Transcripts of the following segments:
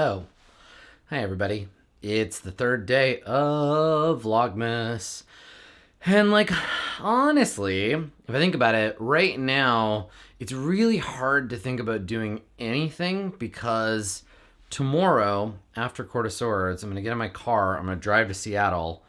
Hello. Hi, everybody. It's the third day of Vlogmas. And, honestly, if I think about it, right now, it's really hard to think about doing anything because tomorrow, after Court of Swords, I'm going to get in my car, I'm going to drive to Seattle,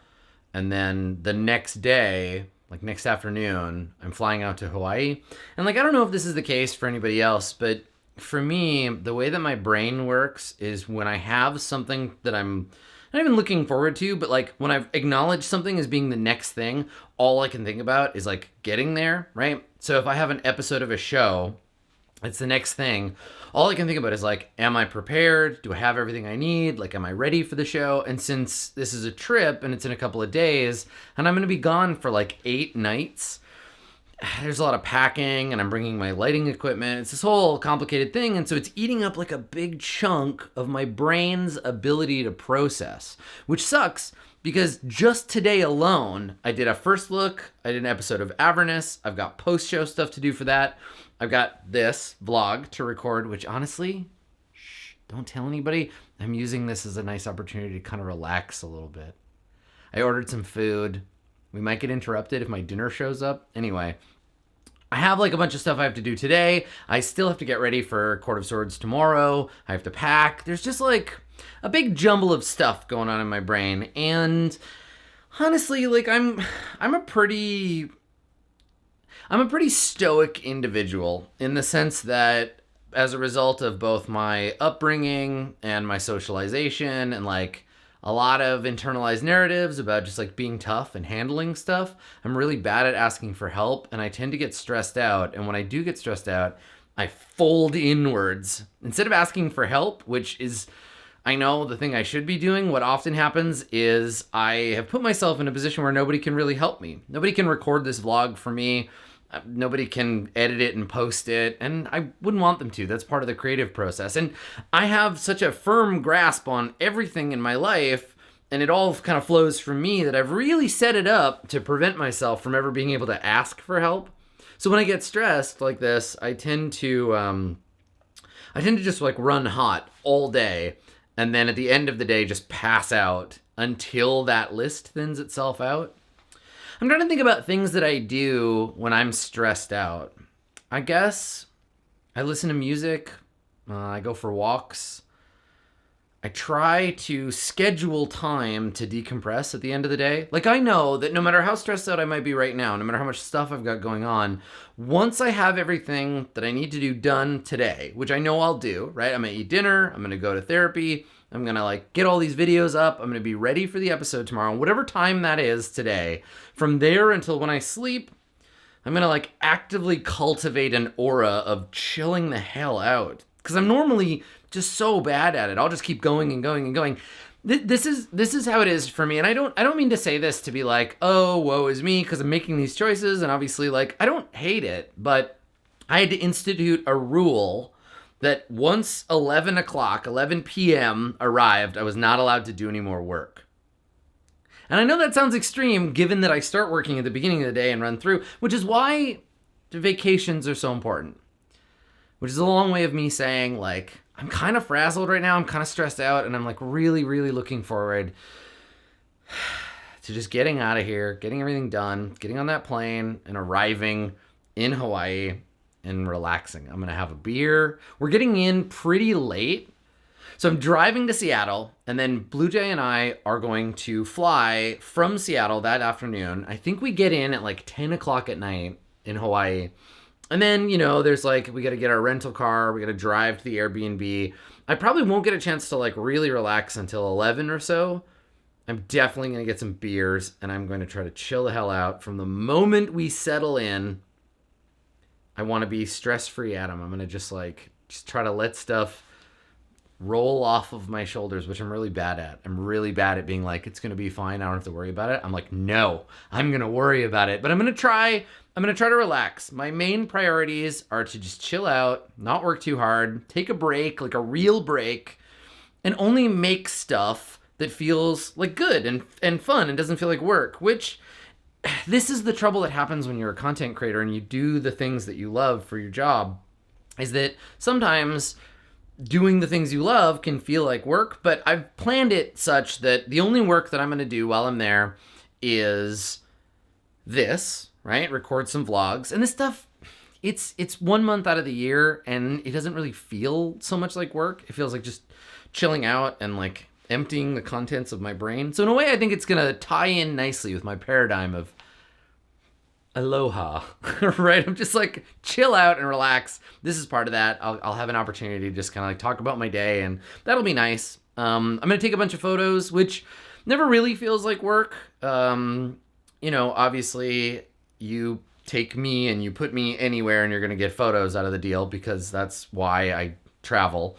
and then the next day, next afternoon, I'm flying out to Hawaii. And, I don't know if this is the case for anybody else, but for me, the way that my brain works is when I have something that I'm not even looking forward to, but when I've acknowledged something as being the next thing, all I can think about is getting there, right? So if I have an episode of a show, it's the next thing. All I can think about is am I prepared? Do I have everything I need? Am I ready for the show? And since this is a trip and it's in a couple of days and I'm going to be gone for 8 nights, there's a lot of packing and I'm bringing my lighting equipment. It's this whole complicated thing. And so it's eating up a big chunk of my brain's ability to process, which sucks because just today alone, I did a first look. I did an episode of Avernus. I've got post-show stuff to do for that. I've got this vlog to record, which honestly, don't tell anybody. I'm using this as a nice opportunity to kind of relax a little bit. I ordered some food. We might get interrupted if my dinner shows up. Anyway, I have a bunch of stuff I have to do today. I still have to get ready for Court of Swords tomorrow. I have to pack. There's just a big jumble of stuff going on in my brain. And honestly, I'm a pretty stoic individual in the sense that as a result of both my upbringing and my socialization and a lot of internalized narratives about just being tough and handling stuff, I'm really bad at asking for help and I tend to get stressed out. And when I do get stressed out, I fold inwards. Instead of asking for help, which is, I know, the thing I should be doing, what often happens is I have put myself in a position where nobody can really help me. Nobody can record this vlog for me. Nobody can edit it and post it, and I wouldn't want them to. That's part of the creative process. And I have such a firm grasp on everything in my life, and it all kind of flows from me, that I've really set it up to prevent myself from ever being able to ask for help. So when I get stressed like this, I tend to just run hot all day, and then at the end of the day just pass out until that list thins itself out. I'm trying to think about things that I do when I'm stressed out. I guess I listen to music. I go for walks. I try to schedule time to decompress at the end of the day. I know that no matter how stressed out I might be right now, no matter how much stuff I've got going on, once I have everything that I need to do done today, which I know I'll do, right? I'm going to eat dinner. I'm going to go to therapy. I'm going to get all these videos up. I'm going to be ready for the episode tomorrow, whatever time that is today. From there until when I sleep, I'm going to actively cultivate an aura of chilling the hell out. Because I'm normally just so bad at it. I'll just keep going and going and going. This is how it is for me. And I don't mean to say this to be oh, woe is me, because I'm making these choices. And obviously, I don't hate it, but I had to institute a rule that once 11 p.m. arrived, I was not allowed to do any more work. And I know that sounds extreme, given that I start working at the beginning of the day and run through, which is why vacations are so important. Which is a long way of me saying, I'm kind of frazzled right now, I'm kind of stressed out, and I'm really, really looking forward to just getting out of here, getting everything done, getting on that plane, and arriving in Hawaii and relaxing. I'm going to have a beer. We're getting in pretty late. So I'm driving to Seattle, and then Blue Jay and I are going to fly from Seattle that afternoon. I think we get in at 10 o'clock at night in Hawaii. And then, there's we got to get our rental car. We got to drive to the Airbnb. I probably won't get a chance to really relax until 11 or so. I'm definitely going to get some beers, and I'm going to try to chill the hell out. From the moment we settle in, I want to be stress-free, Adam. I'm going to just try to let stuff roll off of my shoulders, which I'm really bad at. I'm really bad at being it's going to be fine. I don't have to worry about it. I'm no, I'm going to worry about it. But I'm going to try to relax. My main priorities are to just chill out, not work too hard, take a break, a real break, and only make stuff that feels good and fun and doesn't feel like work, which this is the trouble that happens when you're a content creator and you do the things that you love for your job, is that sometimes doing the things you love can feel like work, but I've planned it such that the only work that I'm going to do while I'm there is this, right? Record some vlogs. And this stuff, it's 1 month out of the year, and it doesn't really feel so much like work. It feels like just chilling out and like emptying the contents of my brain. So in a way, I think it's going to tie in nicely with my paradigm of aloha, right? I'm just like chill out and relax. This is part of that. I'll have an opportunity to just kind of like talk about my day, and that'll be nice. I'm going to take a bunch of photos, which never really feels like work. You know, obviously you take me and you put me anywhere and you're going to get photos out of the deal, because that's why I travel.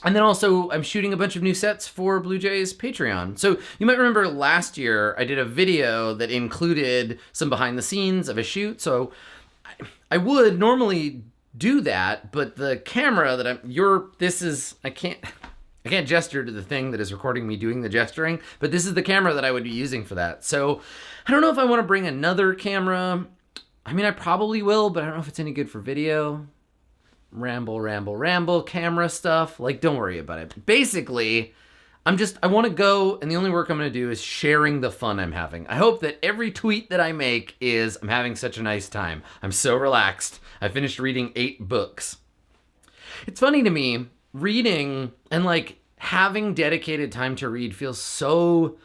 And then also, I'm shooting a bunch of new sets for Blue Jay's Patreon. So you might remember last year, I did a video that included some behind the scenes of a shoot. So I would normally do that, but the camera that I can't gesture to the thing that is recording me doing the gesturing, but this is the camera that I would be using for that. So I don't know if I want to bring another camera. I mean, I probably will, but I don't know if it's any good for video. Ramble, camera stuff. Like, don't worry about it. Basically, I want to go, and the only work I'm going to do is sharing the fun I'm having. I hope that every tweet that I make is, I'm having such a nice time. I'm so relaxed. I finished reading 8 books. It's funny to me, reading and like having dedicated time to read feels so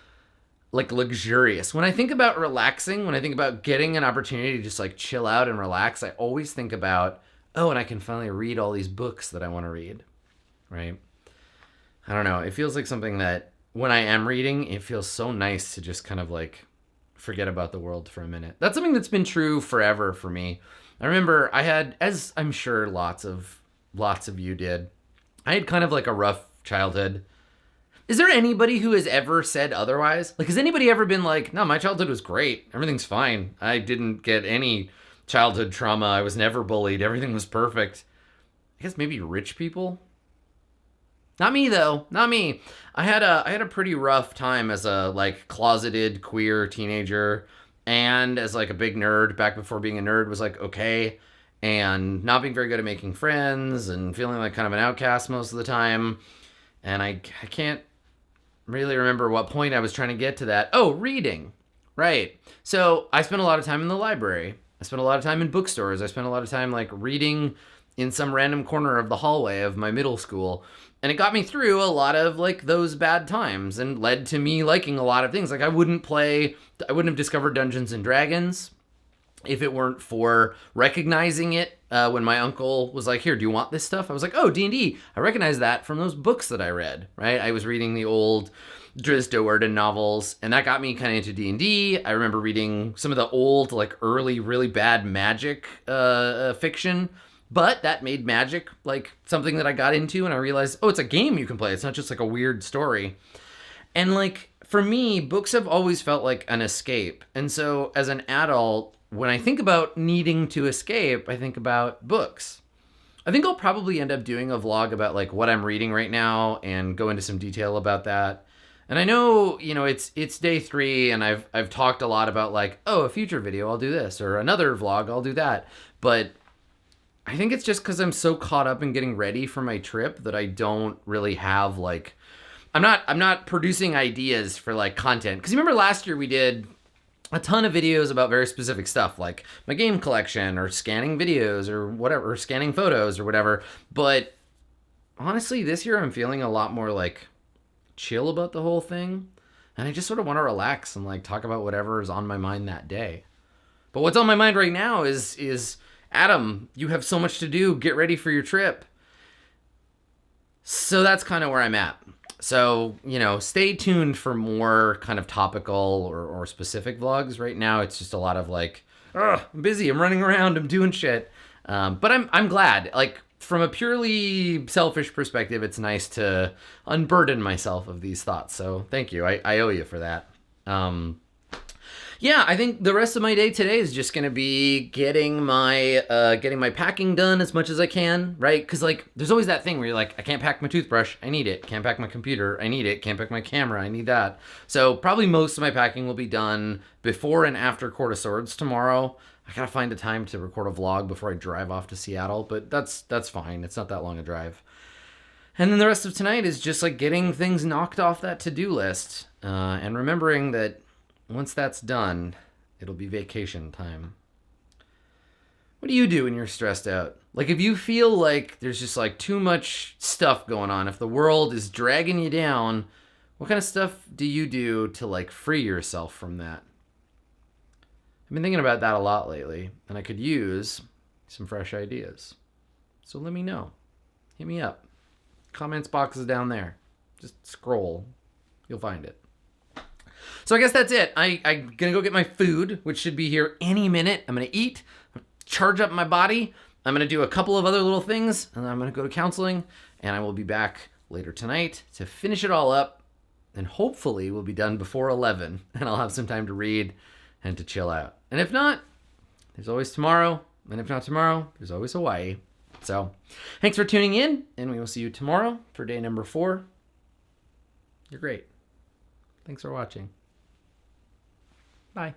like luxurious. When I think about relaxing, when I think about getting an opportunity to just like chill out and relax, I always think about, oh, and I can finally read all these books that I want to read, right? I don't know. It feels like something that when I am reading, it feels so nice to just kind of like forget about the world for a minute. That's something that's been true forever for me. I remember I had, as I'm sure lots of you did, I had kind of like a rough childhood. Is there anybody who has ever said otherwise? Like, has anybody ever been like, no, my childhood was great. Everything's fine. I didn't get any childhood trauma. I was never bullied. Everything was perfect. I guess maybe rich people. Not me though. Not me. I had a pretty rough time as a like closeted queer teenager, and as like a big nerd back before being a nerd was like okay, and not being very good at making friends and feeling like kind of an outcast most of the time. And I can't really remember what point I was trying to get to that. Oh, reading. Right. So I spent a lot of time in the library. I spent a lot of time in bookstores. I spent a lot of time like reading in some random corner of the hallway of my middle school. And it got me through a lot of like those bad times and led to me liking a lot of things. Like I wouldn't have discovered Dungeons and Dragons if it weren't for recognizing it when my uncle was like, here, do you want this stuff? I was like, oh, D&D. I recognize that from those books that I read, right? I was reading the old Drizzt Do'Urden novels, and that got me kind of into D&D. I remember reading some of the old, like early, really bad magic fiction, but that made magic like something that I got into, and I realized, oh, it's a game you can play. It's not just like a weird story. And like, for me, books have always felt like an escape. And so as an adult, when I think about needing to escape, I think about books. I think I'll probably end up doing a vlog about like what I'm reading right now and go into some detail about that. And I know, you know, it's day 3, and I've talked a lot about like, oh, a future video, I'll do this, or another vlog, I'll do that. But I think it's just because I'm so caught up in getting ready for my trip that I don't really have like, I'm not producing ideas for like content. Because you remember last year we did a ton of videos about very specific stuff, like my game collection or scanning videos or whatever, or scanning photos or whatever. But honestly, this year I'm feeling a lot more like chill about the whole thing, and I just sort of want to relax and like talk about whatever is on my mind that day. But what's on my mind right now is Adam, you have so much to do. Get ready for your trip. So that's kind of where I'm at. So, you know, stay tuned for more kind of topical or specific vlogs. Right now, it's just a lot of like, I'm busy, I'm running around, I'm doing shit. But I'm glad. Like, from a purely selfish perspective, it's nice to unburden myself of these thoughts. So thank you. I owe you for that. Yeah, I think the rest of my day today is just gonna be getting my packing done as much as I can, right? Because like, there's always that thing where you're like, I can't pack my toothbrush, I need it. Can't pack my computer, I need it. Can't pack my camera, I need that. So probably most of my packing will be done before and after Court of Swords tomorrow. I gotta find a time to record a vlog before I drive off to Seattle, but that's fine. It's not that long a drive. And then the rest of tonight is just like getting things knocked off that to-do list, and remembering that once that's done, it'll be vacation time. What do you do when you're stressed out? Like, if you feel like there's just like too much stuff going on, if the world is dragging you down, what kind of stuff do you do to like free yourself from that? I've been thinking about that a lot lately, and I could use some fresh ideas. So let me know. Hit me up. Comments box is down there. Just scroll. You'll find it. So I guess that's it. I'm going to go get my food, which should be here any minute. I'm going to eat, charge up my body. I'm going to do a couple of other little things, and then I'm going to go to counseling, and I will be back later tonight to finish it all up, and hopefully we'll be done before 11, and I'll have some time to read and to chill out. And if not, there's always tomorrow, and if not tomorrow, there's always Hawaii. So thanks for tuning in, and we will see you tomorrow for day number 4. You're great. Thanks for watching. Bye.